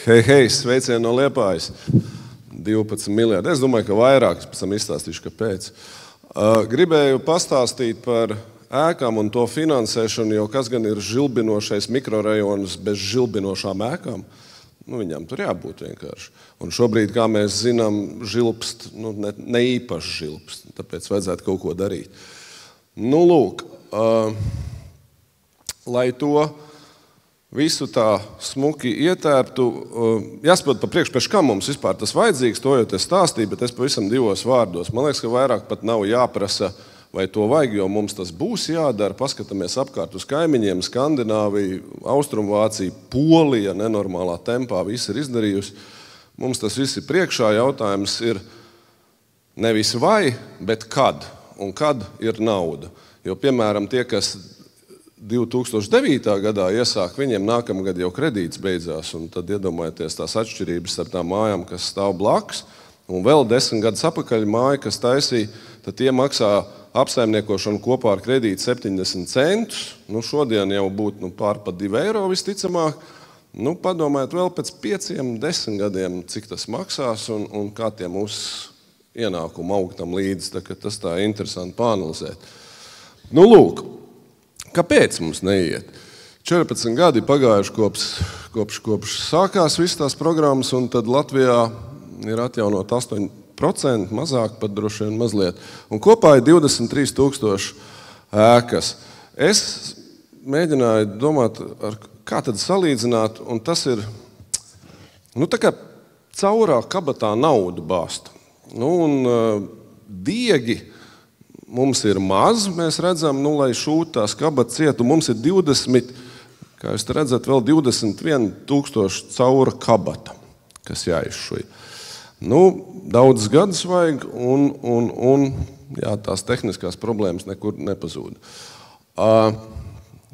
Hei, sveicieni no Liepājas. 12 miljardi. Es domāju, ka vairāk, es pēc tam izstāstīšu, kāpēc. Gribēju pastāstīt par ēkām un to finansēšanu, jo kas gan ir žilbinošais mikrorajonus bez žilbinošām ēkām? Viņām tur jābūt vienkārši. Un šobrīd, kā mēs zinām, žilpst, ne īpaši žilpst, tāpēc vajadzētu kaut ko darīt. Lūk, lai to visu tā smuki ietērptu, jāsaprot pa priekšu, pēc kā mums vispār tas vajadzīgs, to jau te stāstīju, bet es pavisam 2 vārdos. Man liekas, ka vairāk pat nav jāprasa, vai to vajag, jo mums tas būs jādara. Paskatāmies apkārt uz kaimiņiem, Skandināviju, Austrumvāciju, Polija nenormālā tempā viss ir izdarījusi. Mums tas viss ir priekšā, jautājums ir nevis vai, bet kad, un kad ir nauda. Jo, piemēram, tie, kas 2009. gadā iesāk, viņiem nākamgad jau kredīts beidzās, un tad iedomājieties tās atšķirības ar tām mājām, kas stāv blakus, un vēl 10 gadus atpakaļ māja, kas taisīja, tad tie maksā apsaimniekošanu kopā ar kredītu 70 centus. Šodien jau būtu pār pa 2 eiro visticamāk. Padomājiet vēl pēc 5-10 gadiem, cik tas maksās un kā tie mūsu ienākumi aug tam līdzi. Tas tā ir interesanti pāanalizēt. Lūk, kāpēc mums neiet? 14 gadi pagājuši kopš sākās visas tās programmas, un tad Latvijā ir atjaunot 8%, mazāk pat droši vien mazliet. Un kopā ir 23 000 ēkas. Es mēģināju domāt, kā tad salīdzināt, un tas ir, tā kā caurā kabatā naudu bāst. Diegi mums ir maz, mēs redzam, lai šūt tās kabatas cietu, mums ir 20, kā jūs redzat, vēl 21 000 caura kabata, kas jāizšuj. Daudz gadus vajag, un tās tehniskās problēmas nekur nepazūda.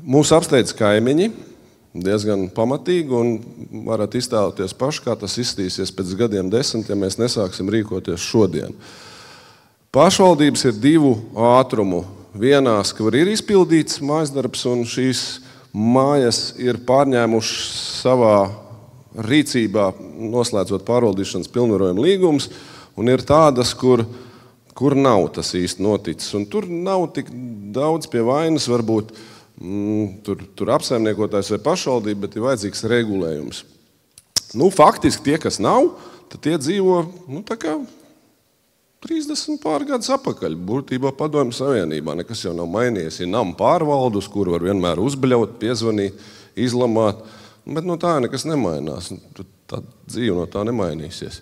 Mūs apsteidz kaimiņi diezgan pamatīgi, un varat iztēloties paši, kā tas izstīsies pēc gadiem 10, ja mēs nesāksim rīkoties šodien. Pašvaldības ir 2 ātrumu. Vienās, kur ir izpildīts mājasdarbs, un šīs mājas ir pārņēmušas savā rīcībā, noslēdzot pārvaldīšanas pilnvarojuma līgumus, un ir tādas, kur nav tas īsti noticis. Un tur nav tik daudz pie vainas, varbūt tur apsaimniekotājs vai pašvaldība, bet ir vajadzīgs regulējums. Faktiski tie, kas nav, tad tie dzīvo, tā kā 30 pār gadus apakaļ, būtībā Padomju Savienībā. Nekas jau nav mainījies. Ir nama pārvaldus, kur var vienmēr uzbļaut, piezvanīt, izlamāt, bet no tā nekas nemainās. Tā dzīve no tā nemainīsies.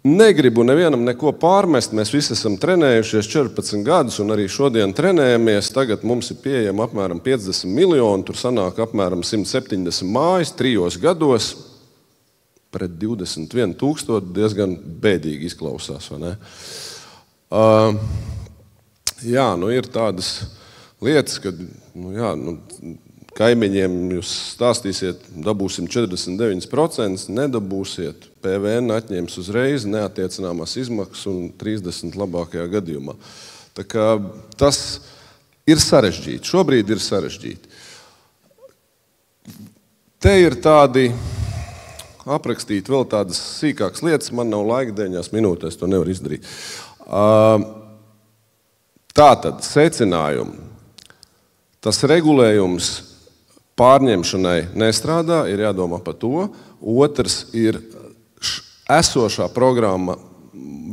Negribu nevienam neko pārmest. Mēs visi esam trenējušies 14 gadus un arī šodien trenējamies. Tagad mums ir pieejama apmēram 50 miljoni, tur sanāk apmēram 170 mājas 3 gados. Pret 21 000 diezgan bēdīgi izklausās, vai ne? Ir tādas lietas, kad kaimiņiem jūs stāstīsiet, dabūsim 49%, nedabūsiet, PVN atņems uzreiz, neattiecināmās izmaksas un 30 labākajā gadījumā. Tā kā tas ir sarežģīti, šobrīd ir sarežģīti. Te ir tādi aprakstīt vēl tādas sīkākas lietas, man nav laika 9 minūtēs, to nevar izdarīt. Tātad, secinājumi. Tas regulējums pārņemšanai nestrādā, ir jādomā par to. Otrs ir esošā programma,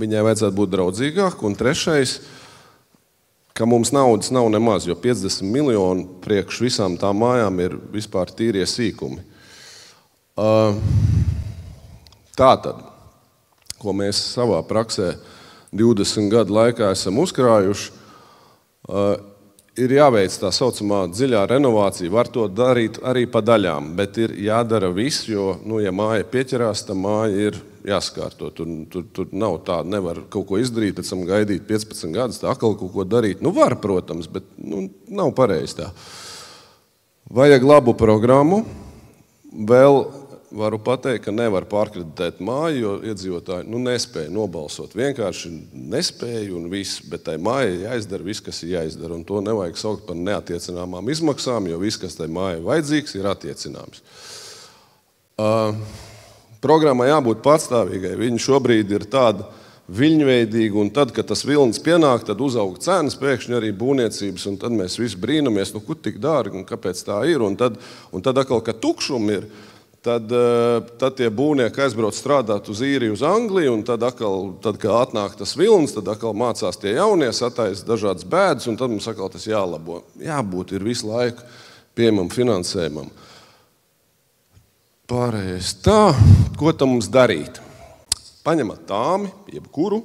viņai vajadzētu būt draudzīgāk. Un trešais, ka mums naudas nav nemaz, jo 50 miljoni priekš visām tām mājām ir vispār tīrie sīkumi. Tātad, ko mēs savā praksē 20 gadu laikā esam uzkrājuši, ir jāveic tā saucamā dziļā renovācija. Var to darīt arī pa daļām, bet ir jādara viss, jo, ja māja pieķerās, tā māja ir jāskārto. Tur nav tā, nevar kaut ko izdarīt, pēc tam gaidīt 15 gadus, tā atkal kaut ko darīt. Var, protams, bet nav pareizi tā. Vajag labu programmu. Vēl varu pateikt, ka nevar pārkreditēt māju, jo iedzīvotāji nespēja nobalsot. Vienkārši nespēja un viss, bet tai mājai jāizdara viss, kas ir jāizdara. Un to nevajag saukt par neattiecināmām izmaksām, jo viss, kas tai mājai vajadzīgs, ir attiecināms. Programmai jābūt patstāvīgai. Viņa šobrīd ir tāda viļņveidīga, un tad, kad tas vilnis pienāk, tad uzaug cenas pēkšņi arī būvniecības, un tad mēs visi brīnamies, nu, kur tik dārgi, un kāpēc tā ir, un tad atkal, kad tukšumi ir, tad tie būvnieki aizbrauc strādāt uz īriju, uz Angliju, un tad, kad atnāk tas vilnis, tad atkal mācās tie jaunie, sataisa dažādas bēdas, un tad mums atkal tas jālabo. Jābūt ir visu laiku pieejamam finansējumam. Pārējais tā, ko tam mums darīt? Paņemat tāmi, jebkuru,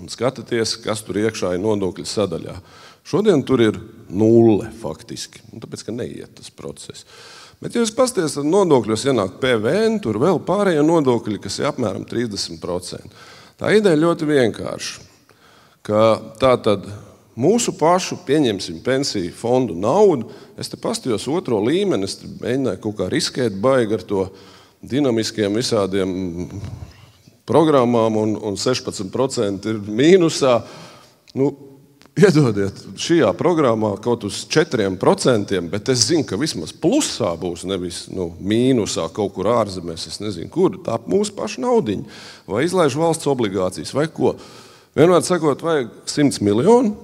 un skatāties, kas tur iekšā ir nodokļu sadaļā. Šodien tur ir 0 faktiski, tāpēc, ka neiet tas process. Bet, ja jūs pasties, tad nodokļos ienāk PVN, tur vēl pārējie nodokļi, kas ir apmēram 30%. Tā ideja ļoti vienkārša, ka tātad mūsu pašu, pieņemsim pensiju fondu naudu, es te pastījos 2. līmeni, es mēģināju kaut kā riskēt baigi ar to dinamiskiem visādiem programmām, un 16% ir mīnusā. Nu, iedodiet šajā programmā kaut uz 4%, bet es zinu, ka vismaz plusā būs, nevis mīnusā kaut kur ārzemēs, es nezinu, kur. Tā mūsu paša naudiņa. Vai izlaiž valsts obligācijas, vai ko. Vienmēr sakot, vajag 100 miljonu,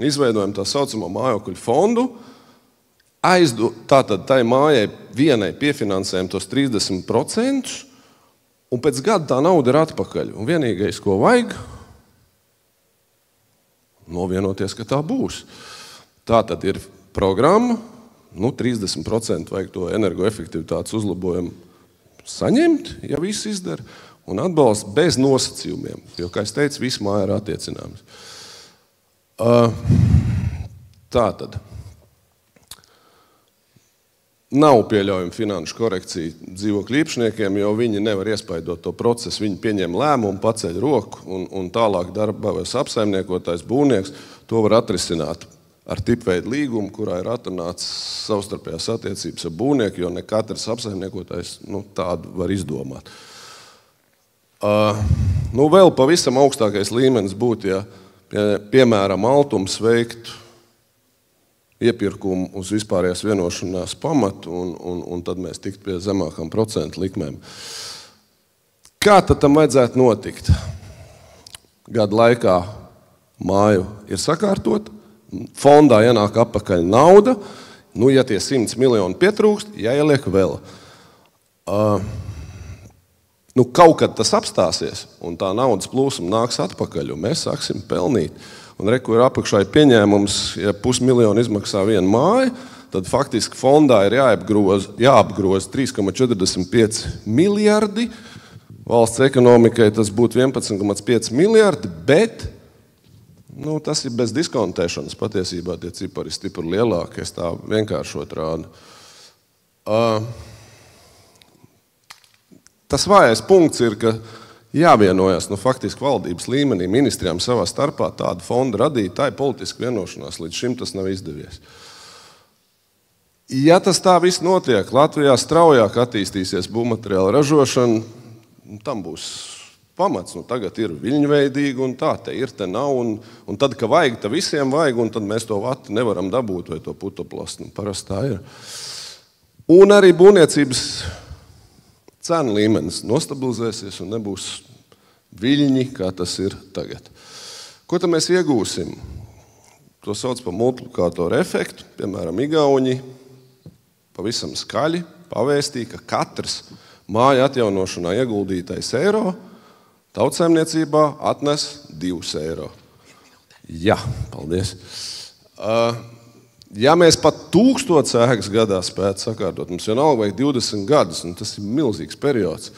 izveidojam tā saucamo mājokļu fondu, tātad tai mājai vienai piefinansējam tos 30%, un pēc gada tā nauda ir atpakaļ. Un vienīgais, ko vajag, novienoties, ka tā būs. Tā tad ir programma, 30% vajag to energoefektivitātes uzlabojumu saņemt, ja viss izdara, un atbalsts bez nosacījumiem, jo, kā es teicu, viss māja ir attiecināms. Tā tad. Nav pieļaujama finanšu korekcija dzīvokļu īpašniekiem, jo viņi nevar iespaidot to procesu. Viņi pieņem lēmumu, paceļ roku un tālāk darbojas apsaimniekotājs būvnieks. To var atrisināt ar tipveidu līgumu, kurā ir atrunāts savstarpējās attiecības ar būvnieku, jo ne katrs apsaimniekotājs tādu var izdomāt. Vēl pavisam augstākais līmenis būtu, ja piemēram Altums veiktu iepirkumu uz vispārējās vienošanās pamatu, un tad mēs tiktu pie zemākām procentu likmēm. Kā tad tam vajadzētu notikt? Gada laikā māju ir sakārtot, fondā ienāk atpakaļ nauda, ja tie 100 miljoni pietrūkst, jāieliek vēl. Kaut kad tas apstāsies, un tā naudas plūsma nāks atpakaļ, un mēs sāksim pelnīt. Un kur apakšā ir pieņēmums, ja 500 000 izmaksā viena māja, tad faktiski fondā ir jāapgroz 3,45 miljardi. Valsts ekonomikai tas būtu 11,5 miljardi, bet tas ir bez diskontēšanas. Patiesībā tie cipari ir stipri lielāki, es tā vienkāršot rādu. Tas vājais punkts ir, ka jāvienojas, faktiski valdības līmenī, ministrijām savā starpā tādu fondu radīt, tā ir politiska vienošanās, līdz šim tas nav izdevies. Ja tas tā viss notiek, Latvijā straujāk attīstīsies būvmateriāla ražošana, tam būs pamats. Tagad ir viļņveidīgi, un tā te ir, te nav, un tad, ka vajag, tad visiem vajag, un tad mēs to vatu nevaram dabūt, vai to putoplastu, parasti tā ir. Un arī būvniecības cena līmenis nostabilizēsies un nebūs viļņi, kā tas ir tagad. Ko tad mēs iegūsim? To sauc par multiplikātoru efektu. Piemēram, Igauņi pavisam skaļi pavēstīja, ka katrs māja atjaunošanā ieguldītais eiro tautsaimniecībā atnes 2 eiro. Jā, paldies. Ja mēs pat 1000 ēkas gadā spētu sakārtot, mums vienalga vajag 20 gadus, un tas ir milzīgs periods.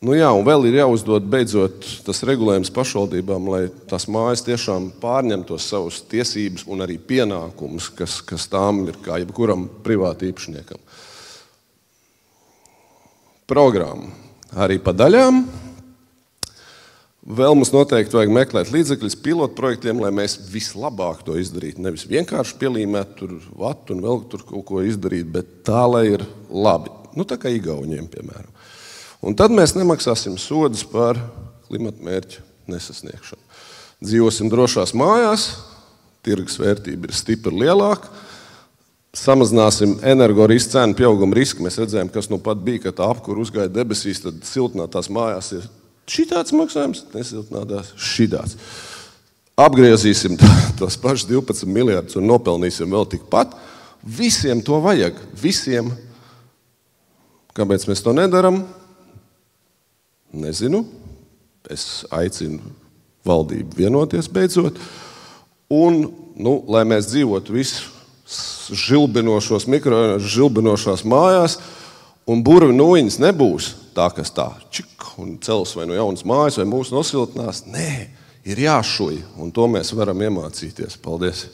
Un vēl ir jāuzdod beidzot tas regulējums pašvaldībām, lai tās mājas tiešām pārņemtos savus tiesības un arī pienākumus, kas tām ir kā jebkuram privāti īpašniekam. Programma arī pa daļām. Vēl mums noteikti vajag meklēt līdzekļus pilotprojektiem, lai mēs vislabāk to izdarītu. Nevis vienkārši pielīmēt tur vatu un vēl tur kaut ko izdarīt, bet tā, lai ir labi. Tā kā Igauņiem, piemēram. Un tad mēs nemaksāsim sodus par klimata mērķu nesasniegšanu. Dzīvosim drošās mājās, tirgus vērtība ir stipri lielāka, samazināsim energorisku cenu pieauguma risku. Mēs redzējām, kas nu pat bija, ka tā apkura uzgāja debesīs, tad siltinātās mājās ir šitāds maksājums, nesiltinātās šitāds. Apgriezīsim tos pašus 12 miljardus un nopelnīsim vēl tikpat. Visiem to vajag. Visiem. Kāpēc mēs to nedaram? Nezinu. Es aicinu valdību vienoties beidzot. Un, lai mēs dzīvotu visu žilbinošos mikrorajonos, žilbinošās mājās, un burvi nūjiņas nebūs tā, kas tā čik, un cels vai no jaunas mājas, vai mūs nosiltinās. Nē, ir jāšuj, un to mēs varam iemācīties. Paldies!